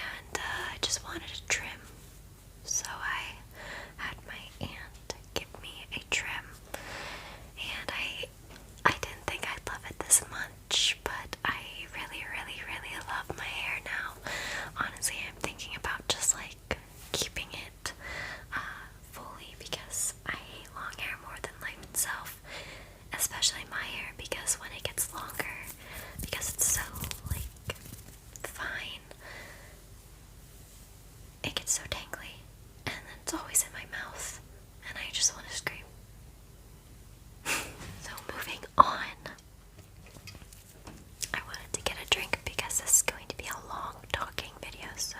and I just wanted to trim. So I had my aunt give me a trim, and I didn't think I'd love it this much, but I really, really, really love my hair now. Honestly, I'm thinking about just like keeping it fully because I hate long hair more than life itself, especially my hair, because when it gets longer, because it's so like fine, it gets so tangly, and then it's always in my mouth, and I just want to scream. So moving on, I wanted to get a drink because this is going to be a long talking video, so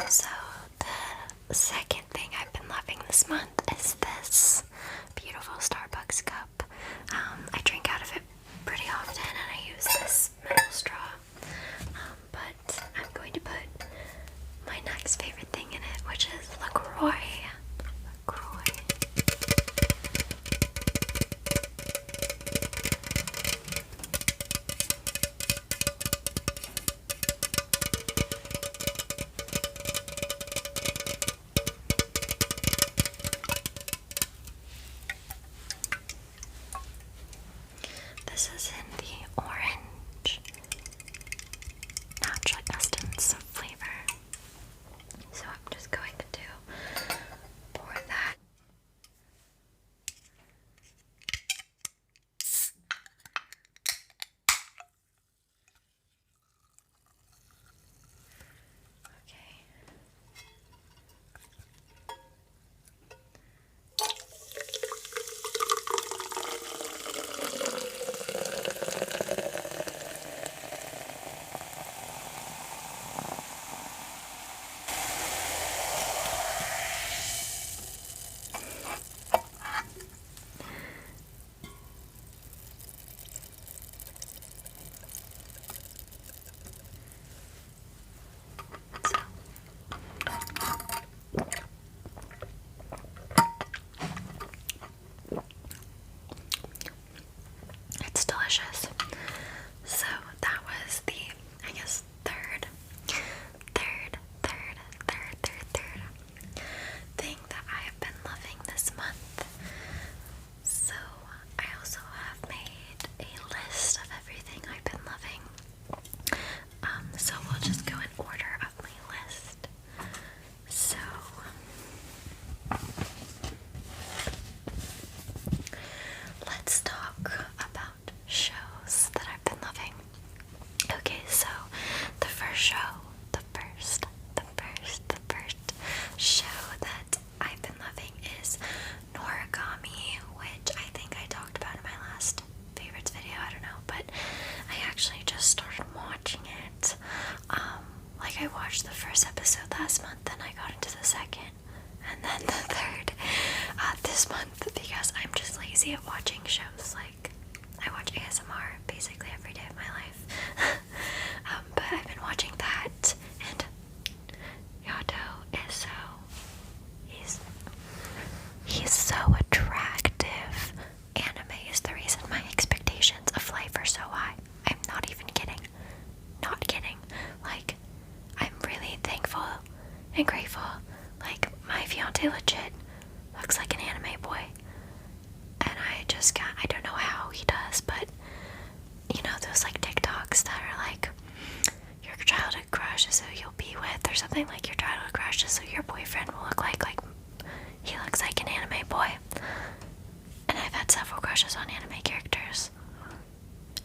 So, the second thing I've been loving this month is this beautiful Starbucks cup. I drink out of it pretty often and I use this metal straw. But I'm going to put my next favorite thing in it, which is LaCroix. LaCroix. This is in the orange natural essence flavor. So I'm just going to pour that. Okay. It's delicious. So that was the, I guess, third thing that I have been loving this month. So I also have made a list of everything I've been loving. So we'll just go in order of my list. So let's talk about shows that I've been loving. Okay, so the first show, the first show that I've been loving is Noragami, which I think I talked about in my last favorites video, I don't know, but I actually just started watching it. Like I watched the first episode last month, then I got into the second, and then the third this month, because I'm just lazy at watching shows. Like, I watch ASMR basically every day of my life. But I've been watching that, and Yato is he's so attractive. Anime is the reason my expectations of life are so high. I'm not even kidding. Not kidding. Like, I'm really thankful and grateful. Like, my fiance legit looks like an anime boy. And I don't know how he does, but you know, those like TikToks that are like, your childhood crush is who you'll be with, or something like your childhood crush is who your boyfriend will look like he looks like an anime boy. And I've had several crushes on anime characters.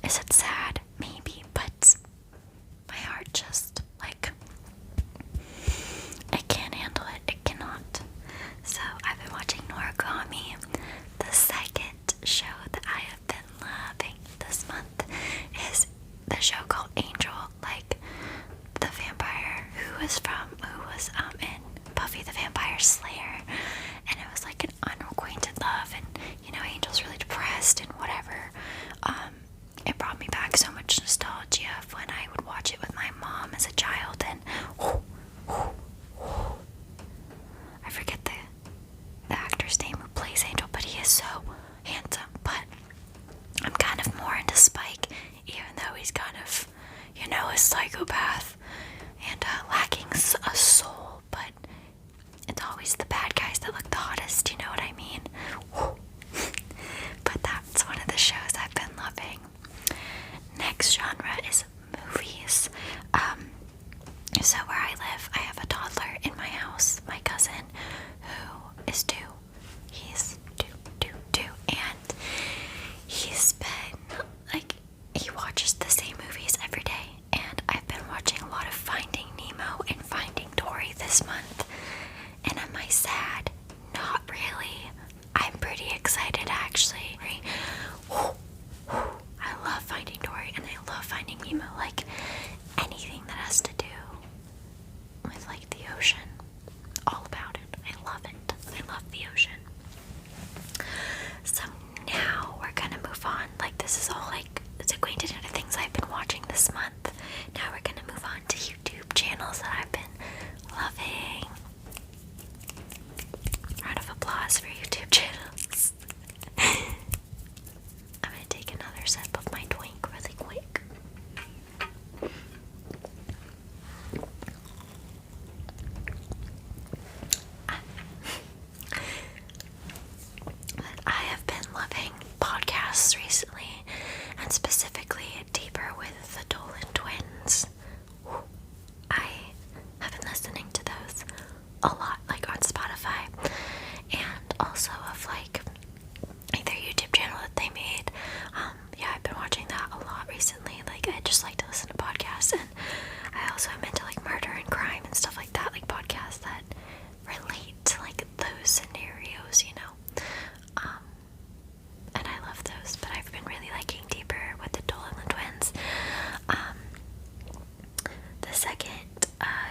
Is it sad? Maybe, but my heart just, like, it can't handle it. It cannot. So I've been watching Noragami. The second show that I have been loving this month is the show called Angel, like the vampire who was in Buffy Slayer, and it was like an unrequited love, and you know, Angel's really depressed and whatever. It brought me back so much nostalgia of when I would watch it with my mom as a child, and I forget the actor's name who plays Angel, but he is so handsome. But I'm kind of more into Spike, even though he's kind of, you know, a psychopath and lacking a soul, but it's always the bad guys that look the hottest, you know what I mean? But that's one of the shows I've been loving. Next genre is movies. So where I live, I have a toddler in my house, my cousin, who is 2. He's two, and he's been, like, he watches the same movies every day, and I've been watching a lot of Finding Nemo and Finding Dory this month. And am I sad? Not really. I'm pretty excited, actually. I love Finding Dory, and I love Finding Nemo. Like, anything that has to do with, like, the ocean. All about it. I love it. I love the ocean. So now we're gonna move on. Like, this is all, like, it's acquainted into things I've been watching this month. Now we're gonna move on to YouTube channels that I've been loving. Round of applause for YouTube channels. I'm gonna take another sip of my drink really quick. But I have been loving podcasts recently, and specifically Deeper with the Dolan Twins. I have been listening to those a lot, like on Spotify, and also of like their YouTube channel that they made. Yeah, I've been watching that a lot recently. Like, I just like to listen to podcasts, and I also am into like murder and crime and stuff like that, like podcasts that relate to like those scenarios, you know. And I love those, but I've been really liking Deeper with the Dolan Twins. The second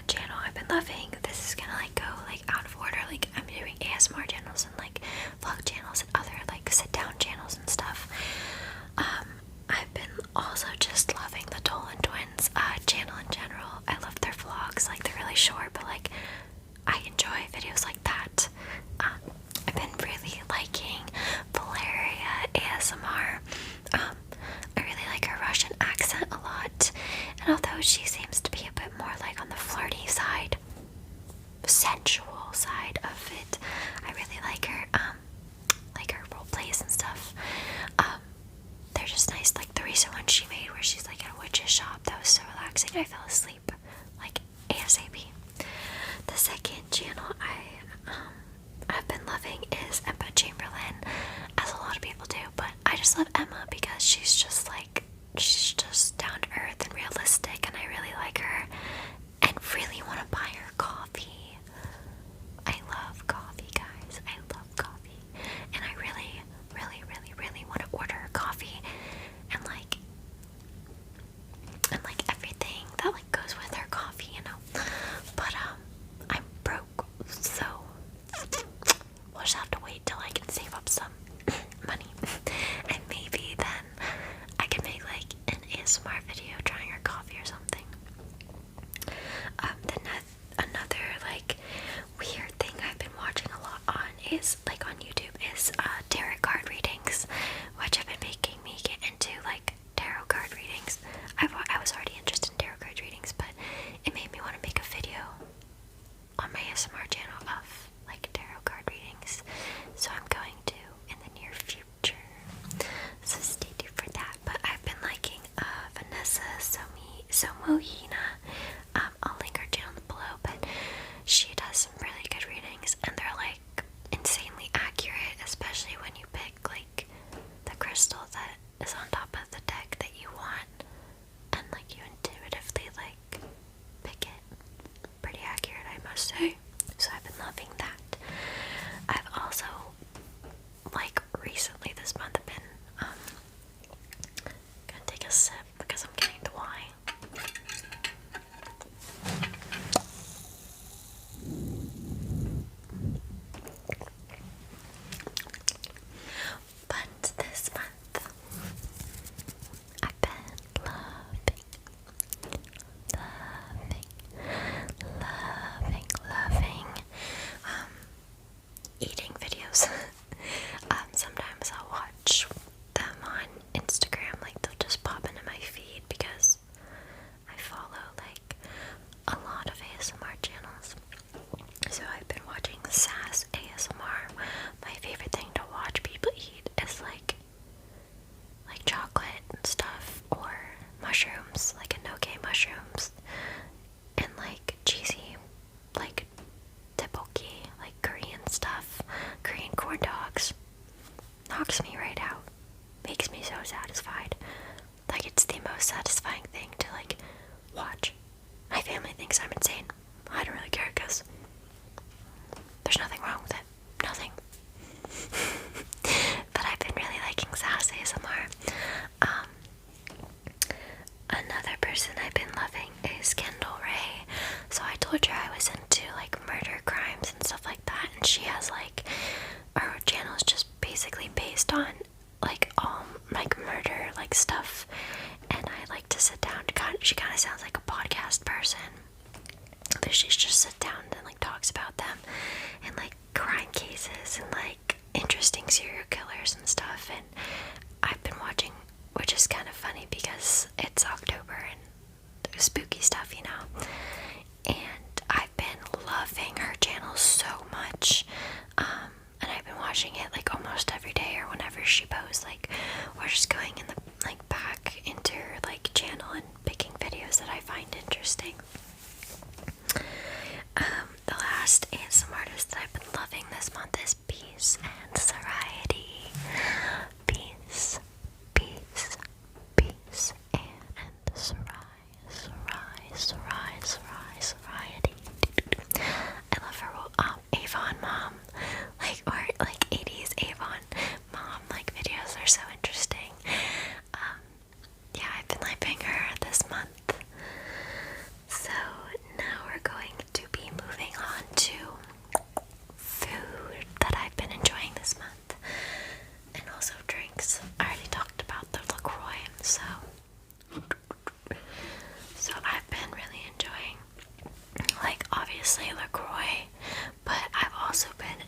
channel I've been loving, this is gonna like go like out of order, like I'm doing ASMR channels and like vlog channels and other like sit down channels and stuff. I've been also just loving the Dolan Twins channel in general. I love their vlogs, like they're really short, but like I enjoy videos like that. I've been really liking Valeria ASMR. I really like her Russian accent a lot, and although she seems to be a bit more like on the flirty side, sensual side of it, I really like her role plays and stuff. They're just nice. Like the recent one she made where she's like at a witch's shop, that was so relaxing. I fell asleep like ASAP. The second channel I've been loving is Emma Chamberlain, as a lot of people do, but I just love Emma because she's just down to earth and realistic, and I really like her and really want to buy her coffee. I love coffee, guys. I love coffee, and I really, really, really, really want to order her coffee and like everything that like goes with her coffee, you know. But I'm broke, so we'll just have to wait till I can save up some money, and maybe then I can make like an ASMR video trying her coffee or something. Then another like weird thing I've been watching a lot on is like on YouTube is tarot card readings, which have been making me get into like tarot card readings. I was already interested in tarot card readings, but it made me want to make a video on my ASMR channel of like tarot card readings, so I'm going to in the near future, so stay tuned for that. But I've been liking Vanessa Somohina. I'll link her channel below, but she does some really good readings, and they're like insanely accurate. and she has like, her channel is just basically based on like all like murder like stuff, and I like to sit down to she kind of sounds like a podcast person, but she just sits down and like talks about them and like crime cases and like interesting serial killers and stuff. And I've been watching, which is kind of funny because it's October and spooky stuff, you know, and I've been loving her channel so much, and I've been watching it like almost every day or whenever she posts, like, or just going in the like back into her like channel and picking videos that I find interesting. The last ASMR artist that I've been loving this month is Peace and Serenity. Peace, peace, peace, and Serenity. I love her Avon mom, like, or like 80s Avon mom, like videos are so interesting. Yeah, I've been liking her this month. So now we're going to be moving on to food that I've been enjoying this month, and also drinks. I already talked about the LaCroix, so I've been really enjoying, like, obviously LaCroix, but I've also been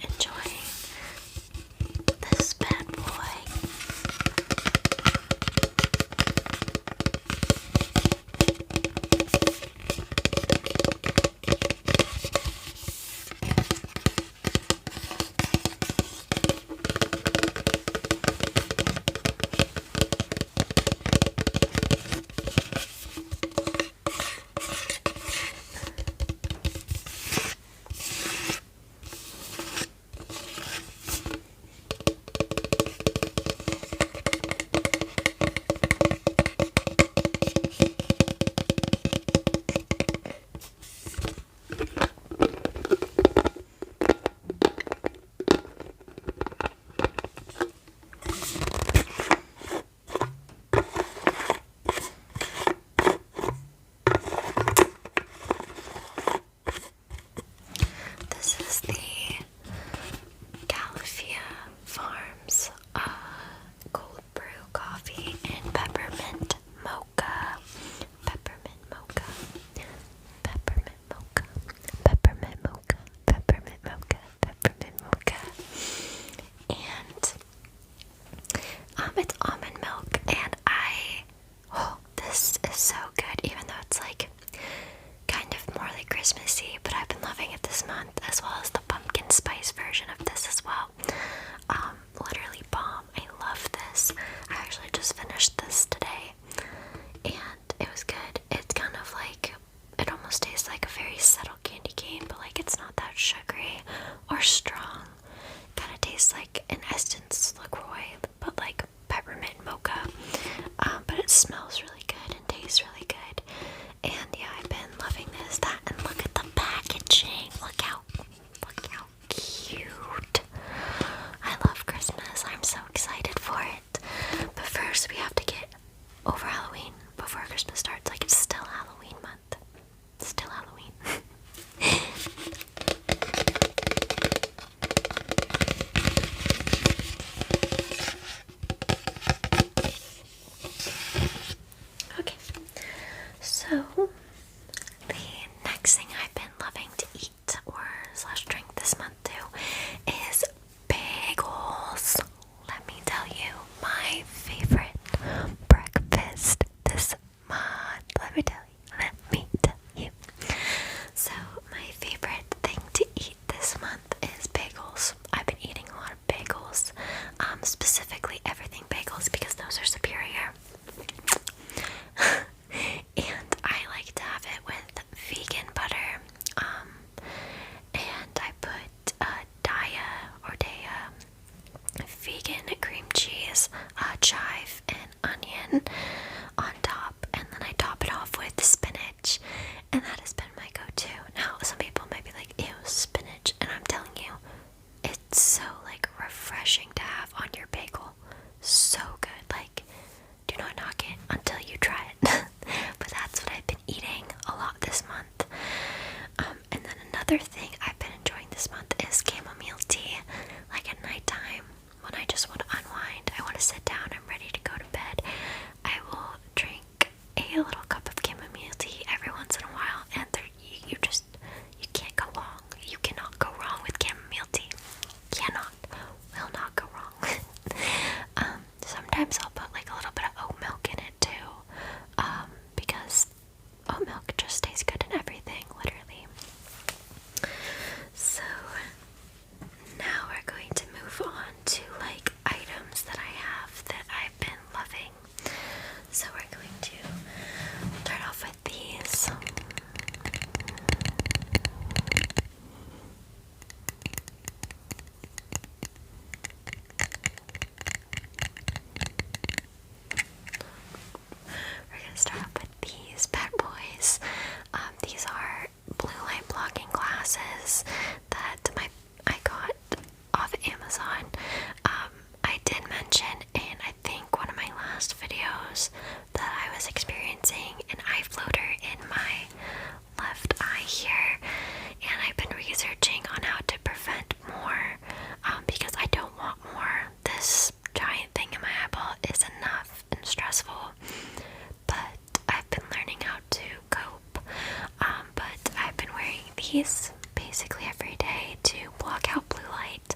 these basically every day to block out blue light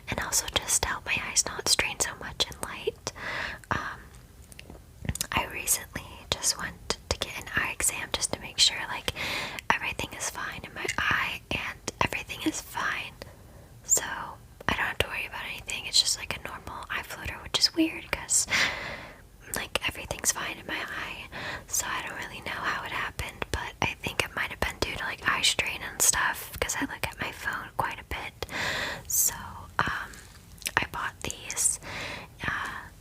and also just help my eyes not strain so much in light. I recently just went to get an eye exam just to make sure like everything is fine in my eye, and everything is fine. So I don't have to worry about anything. It's just like a normal eye floater, which is weird because like everything's fine in my eye. So I don't really know how it happened, but I think it might have been due to like eye strain and stuff because I look at my phone quite a bit. So I bought these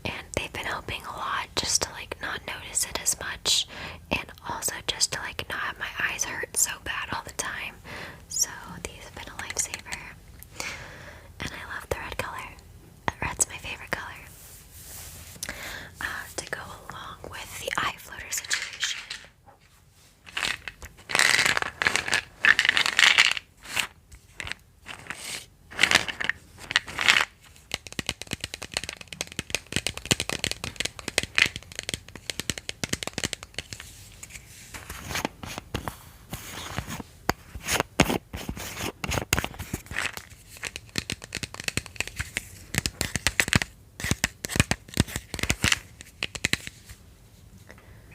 and they've been helping a lot just to like not notice it as much, and also just to like not have my eyes hurt so bad all the time. So these have been a lifesaver, and I love the red color. Red's my favorite color. To go along with the eye floater situation,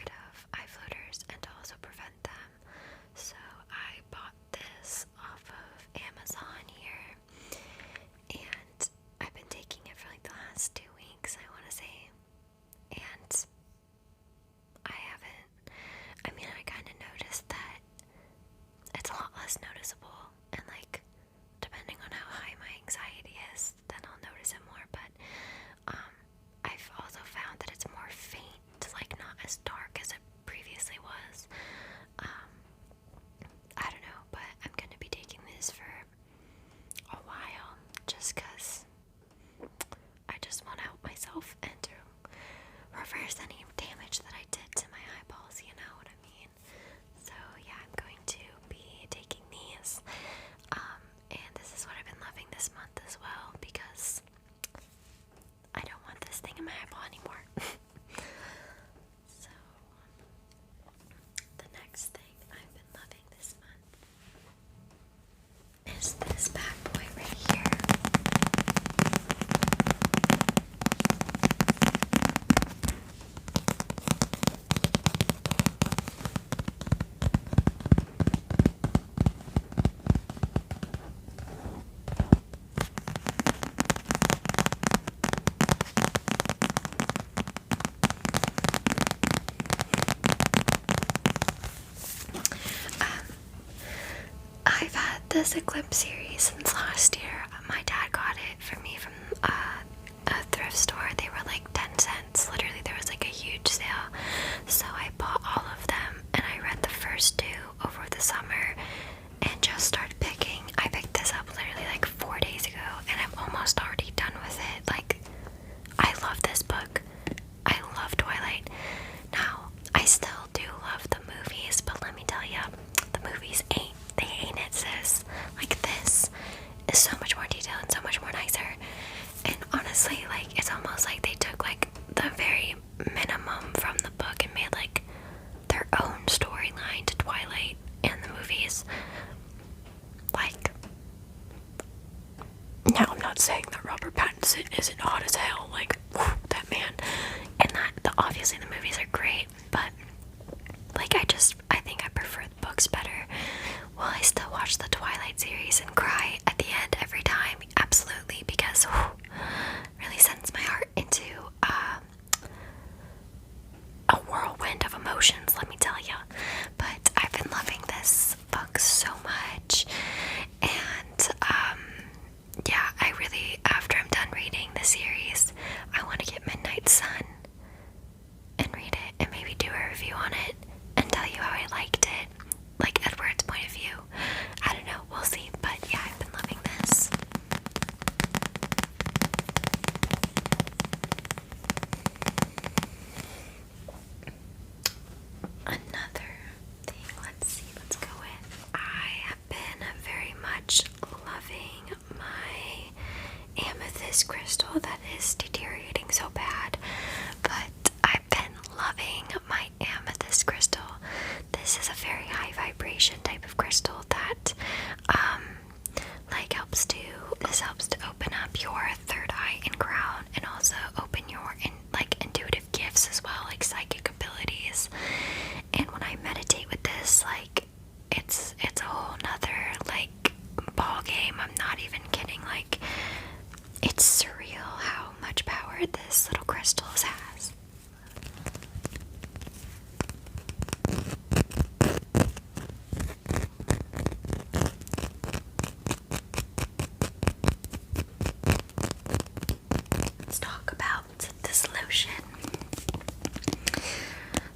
of eye floaters and to also prevent them. So I bought this off of Amazon here, and I've been taking it for like the last 2 weeks, I want to say, and I kind of noticed that it's a lot less noticeable, and like depending on how high my anxiety is, then I'll notice it more. But I've also found that it's more faint, like not as dark as it previously was. I don't know, but I'm gonna be taking this for a while just because I just want to help myself and to reverse any damage that I did to my eyeballs, you know what I mean? So yeah, I'm going to be taking these, and this is what I've been loving this month as well, because I don't want this thing in my eyeball anymore. So the next thing I've been loving this month is this bad boy right here. I've had this Eclipse series since last year. My dad got it for me from a thrift store. They were like 10 cents. Literally, there was like a huge sale. So I bought all of them, and I read the first 2 over the summer and just started picking. I picked this up literally like 4 days ago, and I'm almost already done with it. Like, I love this book. I love Twilight. Now, I still do love the movies, but let me tell you, the movies ain't it, sis. Like, this is so much more detailed and so much more nicer. And honestly, like, it's almost like they took like the very minimum from the book and made like their own storyline to Twilight and the movies. Like, now I'm not saying that Robert Pattinson isn't hot as hell, like, whew, that man, and that obviously the movies are great, but like I think I prefer the books better. Will I still watch the Twilight series and cry at the end every time? Absolutely, because whew, really sends my heart into a whirlwind of emotions, let me tell you. But I've been loving this book so much, and yeah, I really, after I'm done reading the series, I want to get Midnight Sun and read it and maybe do a review on it and tell you how I liked it, like Edward's point of view. I don't know, we'll see, but yeah, I've been loving this. Another thing, let's go with. I have been very much loving my amethyst crystal that is deteriorating so bad, but I've been loving my amethyst crystal. This is a very high vibration type of crystal that This helps to open up your third eye and crown, and also open your intuitive gifts as well, like psychic abilities. And when I meditate with this, like it's a whole nother like ball game. I'm not even kidding. Like, it's surreal how much power this little crystal has. Let's talk about this lotion.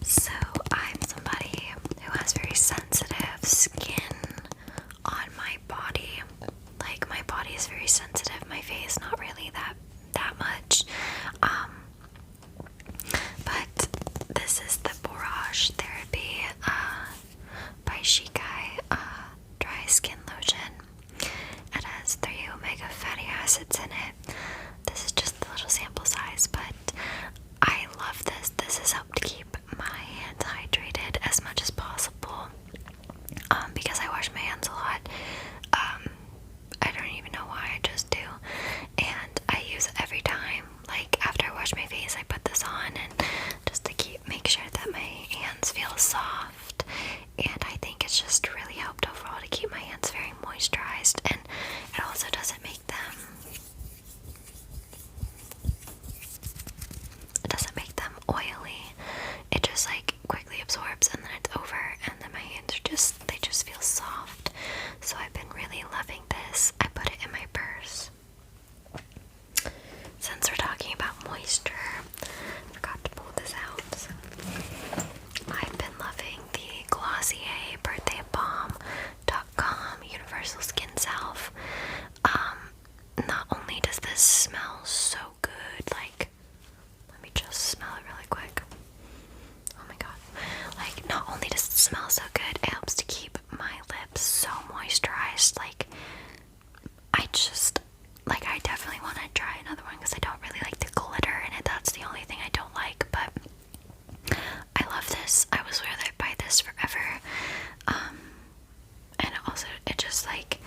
So, I'm somebody who has very sensitive skin on my body. Like, my body is very sensitive, my face not really that much. But this is the Borage Therapy by Shikai dry skin lotion. It has 3 omega fatty acids in it. This is just the little sample size, but I love this. This has helped keep my hands hydrated as much as possible. Because I wash my hands a lot. I don't even know why, I just do. And I use it every time. Like, after I wash my face, I put this on, and just to make sure that my hands feel soft. And I think it's just really helped overall to keep my hands very moisturized, and it also doesn't make them oily. It just like quickly absorbs and then it's over, and then my hands are they just feel soft. So I've been really loving this. I put it in my purse. Since we're talking about moisture, I forgot to pull this out. So I've been loving the Glossier Birthday Balm.com Universal Skin Salve. Not only does this smell so good, like, let me just smell it really quick. Oh my god. Like, not only does it smell so good, it helps to keep my lips so moisturized. Like, I definitely want to try another one because I don't really like the glitter in it. That's the only thing I don't like, but I love this. I was swear that I'd buy this forever. And also, it just like,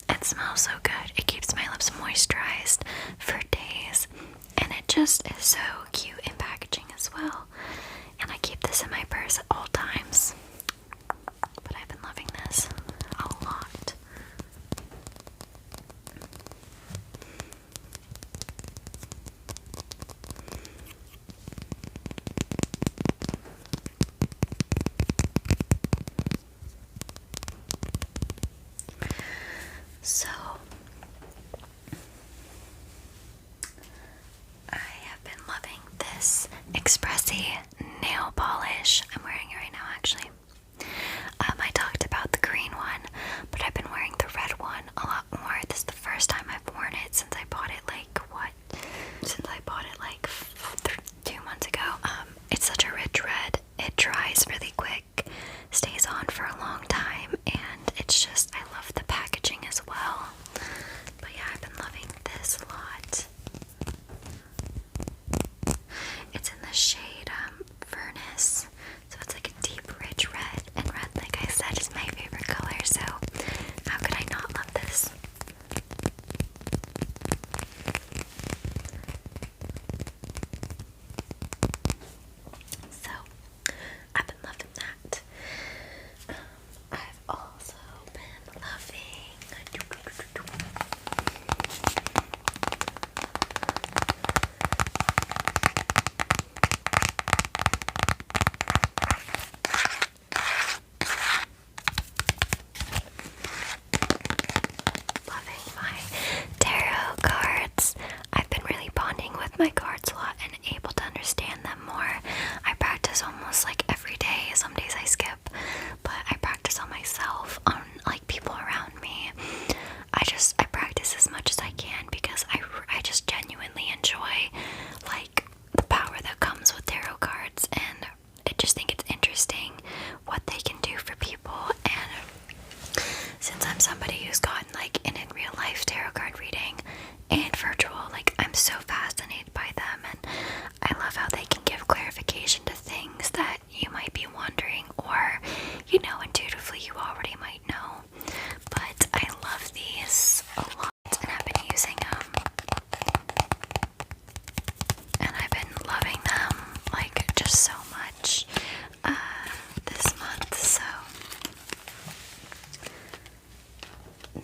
it smells so good. It keeps my lips moisturized for days, and it just is so cute in packaging as well. And I keep this in my purse at all times. But I've been loving this a lot. So, I have been loving this Expressi nail polish. I'm wearing it right now, actually. I talked about the green one, but I've been wearing the red one a lot more. This is the first time I've worn it since I bought it like 2 months ago. It's such a rich red. It dries really quick, stays on for a long time, and it's just, I love the packaging as well. But yeah, I've been loving this a lot. It's in the shade Furnace, so it's like a deep, rich red, and red, like I said, is my favorite color, so how could I not love this? So, I've been loving that. I've also been loving my tarot cards. I've been really bonding with my cards a lot and able to understand them more. I practice almost like every day. Some days I skip, but I practice on myself, on like people around me. I practice as much as I can because I just genuinely enjoy like the power that comes with tarot cards, and I just think it's interesting what they can do for people. And since I'm somebody who's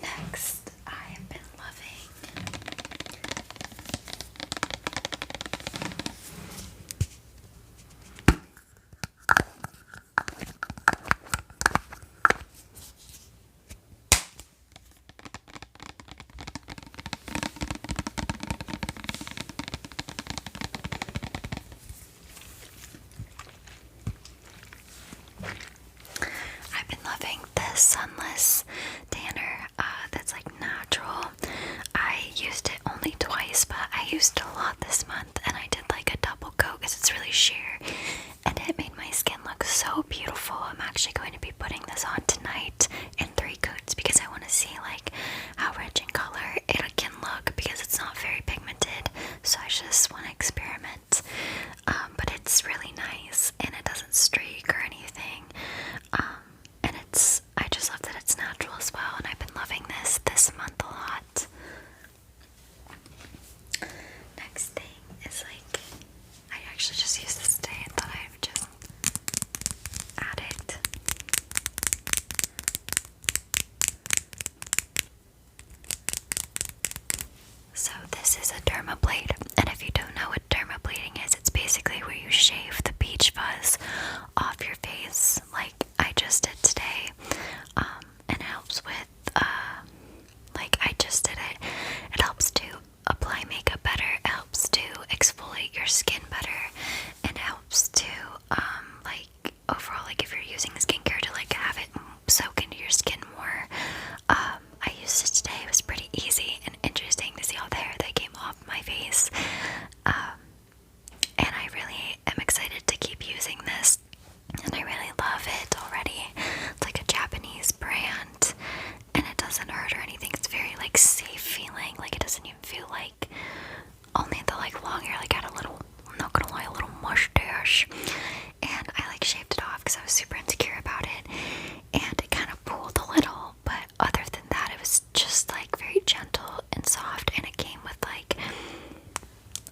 Next, I have been loving this sunless tanner that's like natural. I used it only twice, but I used it a lot this month, and I did like a double coat because it's really sheer, and it made my skin look so beautiful. I'm actually going to be putting this on tonight in 3 coats because I want to see like how rich in color it can look, because it's not very pigmented, so I just want to experiment. But it's really nice, and it doesn't streak or anything. And I just love that it's natural as well, and I've been loving this month a lot. Next thing is like, I actually just used this today and thought I would just add it. So this is a dermablade, and if you don't know what dermablading is, it's basically where you shave the beach fuzz off your face, like I just did today. And it helps with, like I just did it. It helps to apply makeup better. It helps to exfoliate your skin better, and it helps to, like overall, like if you're using skincare, to like have it soak into your skin more. I used it today. It was pretty easy and interesting to see all the hair that came off my face. And I really am excited to keep using this, and I really love it already. It's like a Japanese brand, and it doesn't hurt or anything. It's very like safe feeling. Like it doesn't even feel like only the like long hair. Like I had a little, I'm not gonna lie, a little mustache, and I like shaved it off because I was super insecure about it, and it kind of pulled a little. But other than that, it was just like very gentle and soft, and it came with like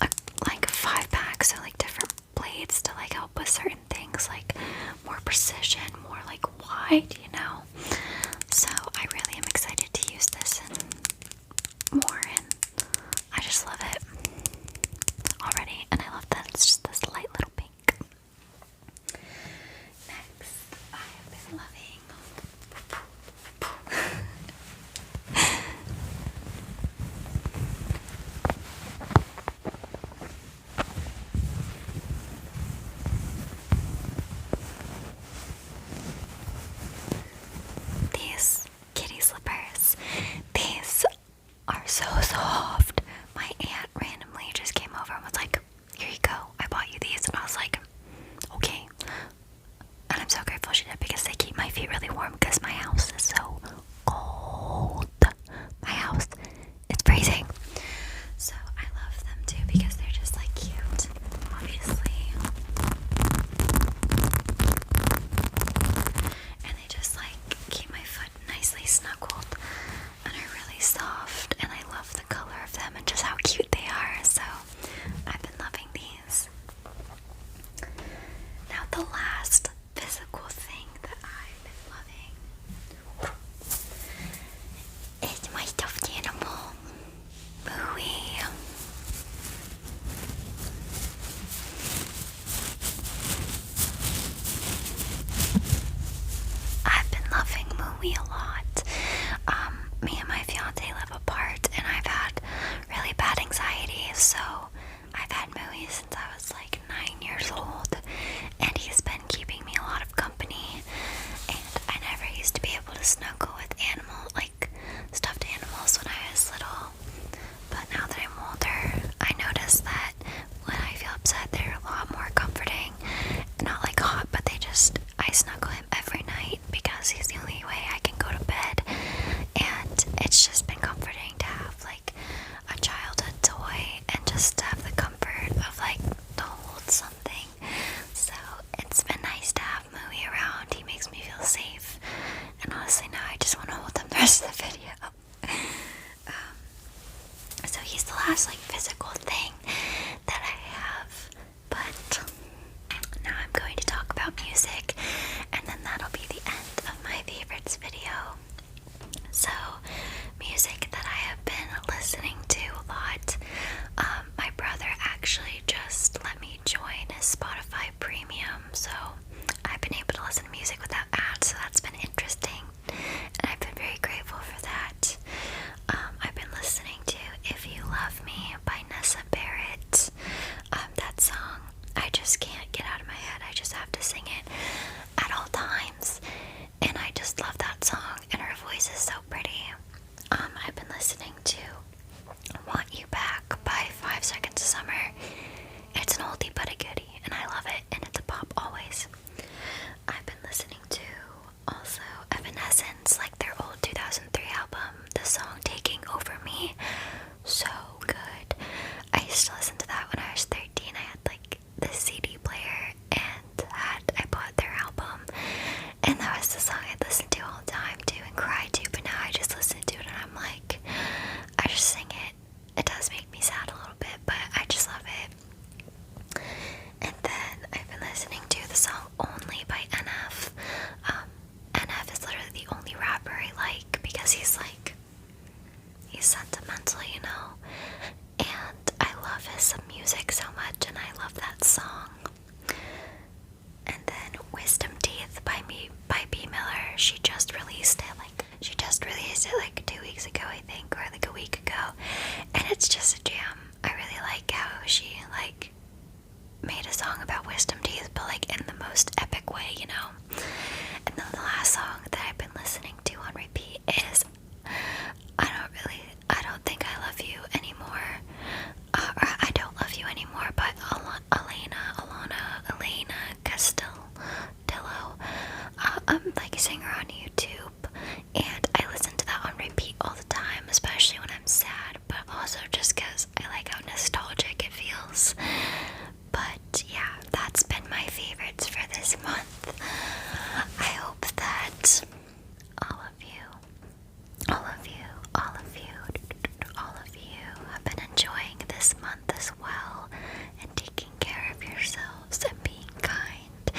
a 5-pack, so like different blades to like help with certain things, like more precision, more like wide, you know. So I really am excited to use this and more, and I just love it already, and I love that it's just this light little pink. Next, I have been loving these kitty slippers. These are so soft. My aunt randomly just came over and was like, "Here you go, I bought you these," and I was like, "Okay." And I'm so grateful she did, because they keep my feet really warm, because my house is so cold. My house is freezing. So I love them too, because they're just like cute, obviously. And they just like keep my foot nicely snuggled, and are really soft, and I love the color of them and just how cute they are. So I've been loving these. Now the last physical thing that I've been loving is my stuffed animal, Bowie. I've been loving Bowie a lot. Me and my fiance live apart, and I've had really bad anxiety, so I've had Bowie since I was like 9 years old, and he's been keeping me a lot of company. And I never used to be able to snuggle with stuffed animals when I was little, but now that I'm older, I notice that when I feel upset, they're a lot more comforting. Not like hot, but I snuggle him every night, because he's the only way I can go to bed, and it's just been comforting to have like a childhood toy, and just to have the comfort of like to hold something. So it's been nice to have Mooey around. He makes me feel safe, and honestly now I just want to hold him the rest of the video. So he's the last like physical thing that I have, but now I'm going to talk about music, and then that'll be the end of my favorites video. So music that I have been listening to a lot. My brother actually just let me join his Spotify Premium, so I've been able to listen to music without ads, so that's been interesting, and I've been very grateful for that. I've been listening to If You Love Me by Nessa Barrett. That song, I just can't get out of my head. I just have to sing it at all times, and I just love that song, and her voice is so pretty. I've been listening to Want You Back by 5 Seconds of Summer. It's an oldie but a goodie, and I love it, and it's a pop always. I've been listening to also Evanescence, like their old 2003 album, the song Taking Over Me. So good. I used to listen to that when I was 13. I had like the CD player, and I bought their album, and that was the song I'd listen to all the time too and cry to, but now I just listen to it and I'm like, I just sing it. It does make me sad a little bit, but I just love it. And then I've been listening to the song Only by NF. NF is literally the only rapper I like because he's sentimental, you know? And I love his music so much, and I love that song. And then Wisdom Teeth by B Miller. She just released it like 2 weeks ago, I think, or like a week ago. And it's just a jam. I really like how she like made a song about wisdom teeth, but like in the most epic way, you know? And then the last song that I've been listening to on repeat is I don't think I love you anymore. Or I don't love you anymore, but Elena Castillo, like a singer on YouTube, and I listen to that on repeat all the time, especially when I'm sad, but also just because I like how nostalgic it feels. But yeah, that's been my favorites for this month. I hope that all of you have been enjoying this month as well, and taking care of yourselves and being kind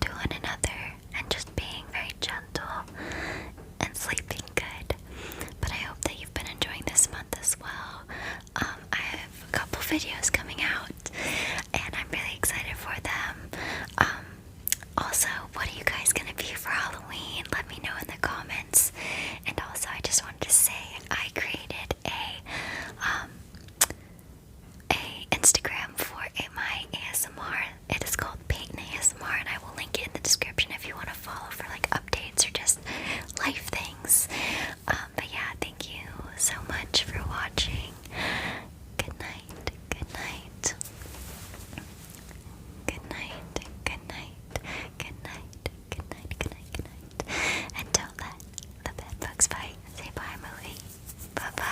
to one another and just being very gentle and sleeping good. But I hope that you've been enjoying this month as well. I have a couple videos coming out, and I'm really excited for them. Also, what are you guys gonna be for Halloween? Let me know in the comments. And also, I just wanted to say I created a Instagram for my ASMR. It is called Peyton ASMR, and I will link it in the description if you want to follow for like updates or just life things. But yeah, thank you so much for watching. Good night, good night. Good night, good night, good night, good night, good night, good night. And don't let the bed bugs bite. Say bye, movie. Bye bye.